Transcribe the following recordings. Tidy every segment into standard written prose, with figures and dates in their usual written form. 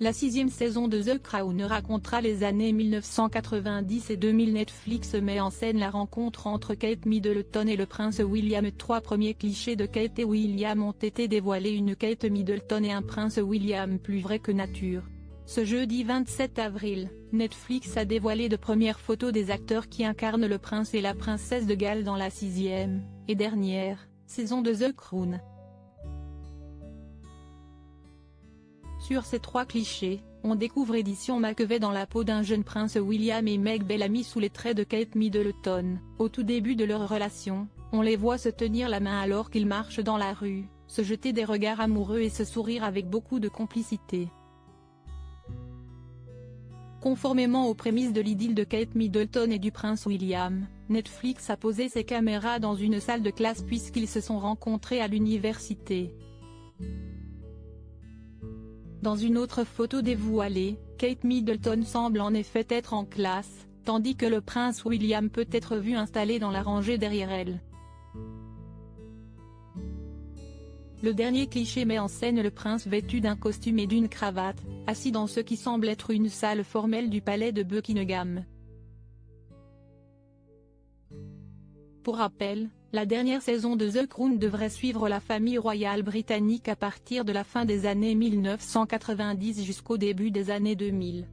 La 6e saison de The Crown racontera les années 1990 et 2000. Netflix met en scène la rencontre entre Kate Middleton et le prince William. 3 premiers clichés de Kate et William ont été dévoilés. Une Kate Middleton et un prince William plus vrai que nature. Ce jeudi 27 avril, Netflix a dévoilé de premières photos des acteurs qui incarnent le prince et la princesse de Galles dans la 6e, et dernière, saison de The Crown. Sur ces 3 clichés, on découvre Édition Mackevey dans la peau d'un jeune prince William et Meg Bellamy sous les traits de Kate Middleton. Au tout début de leur relation, on les voit se tenir la main alors qu'ils marchent dans la rue, se jeter des regards amoureux et se sourire avec beaucoup de complicité. Conformément aux prémices de l'idylle de Kate Middleton et du prince William, Netflix a posé ses caméras dans une salle de classe puisqu'ils se sont rencontrés à l'université. Dans une autre photo dévoilée, Kate Middleton semble en effet être en classe, tandis que le prince William peut être vu installé dans la rangée derrière elle. Le dernier cliché met en scène le prince vêtu d'un costume et d'une cravate, assis dans ce qui semble être une salle formelle du palais de Buckingham. Pour rappel, la dernière saison de The Crown devrait suivre la famille royale britannique à partir de la fin des années 1990 jusqu'au début des années 2000.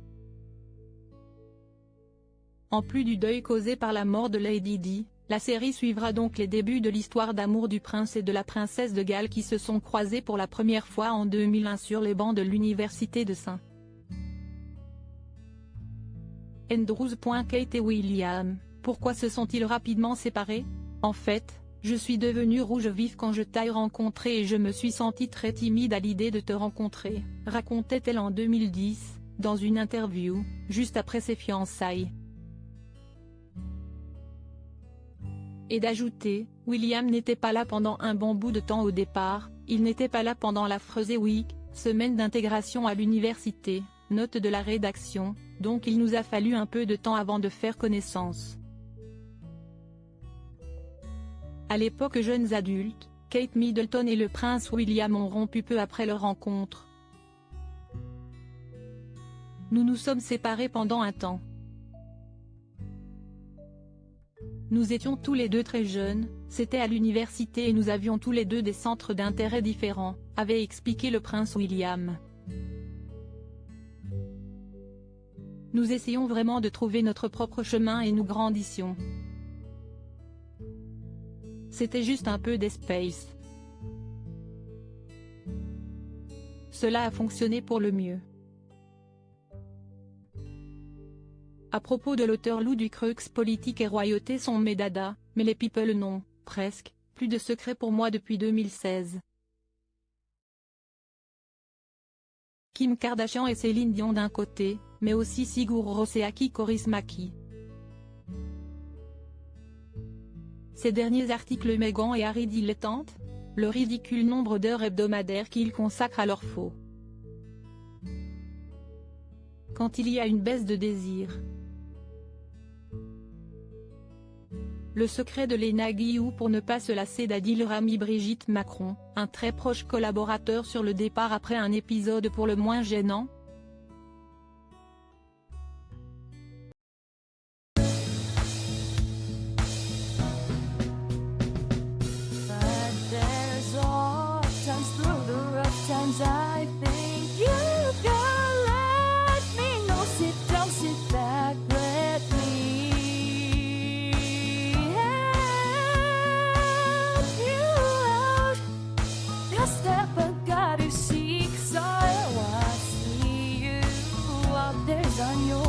En plus du deuil causé par la mort de Lady Di, la série suivra donc les débuts de l'histoire d'amour du prince et de la princesse de Galles qui se sont croisés pour la première fois en 2001 sur les bancs de l'université de St. Andrews. Kate et William, pourquoi se sont-ils rapidement séparés? En fait, je suis devenue rouge vif quand je t'ai rencontré et je me suis sentie très timide à l'idée de te rencontrer, racontait-elle en 2010, dans une interview, juste après ses fiançailles. Et d'ajouter, William n'était pas là pendant un bon bout de temps au départ, il n'était pas là pendant la First Week, semaine d'intégration à l'université, note de la rédaction, donc il nous a fallu un peu de temps avant de faire connaissance. À l'époque jeunes adultes, Kate Middleton et le prince William ont rompu peu après leur rencontre. Nous nous sommes séparés pendant un temps. Nous étions tous les deux très jeunes, c'était à l'université et nous avions tous les deux des centres d'intérêt différents, avait expliqué le prince William. Nous essayons vraiment de trouver notre propre chemin et nous grandissions. C'était juste un peu d'espace. Cela a fonctionné pour le mieux. À propos de l'auteur Lou Ducreux, politique et royauté sont mes dadas, mais les people non, presque, plus de secret pour moi depuis 2016. Kim Kardashian et Céline Dion d'un côté, mais aussi Sigur Rós et Aki Kaurismäki. Ces derniers articles Meghan et Harry dilettantes, le ridicule nombre d'heures hebdomadaires qu'ils consacrent à leur faux. Quand il y a une baisse de désir. Le secret de Léna Guillou pour ne pas se lasser d'Adil Rami. Brigitte Macron, un très proche collaborateur sur le départ après un épisode pour le moins gênant. I think you can let me know. Sit down, sit back, let me help you out. Just step got to seek, so I see you out there's on your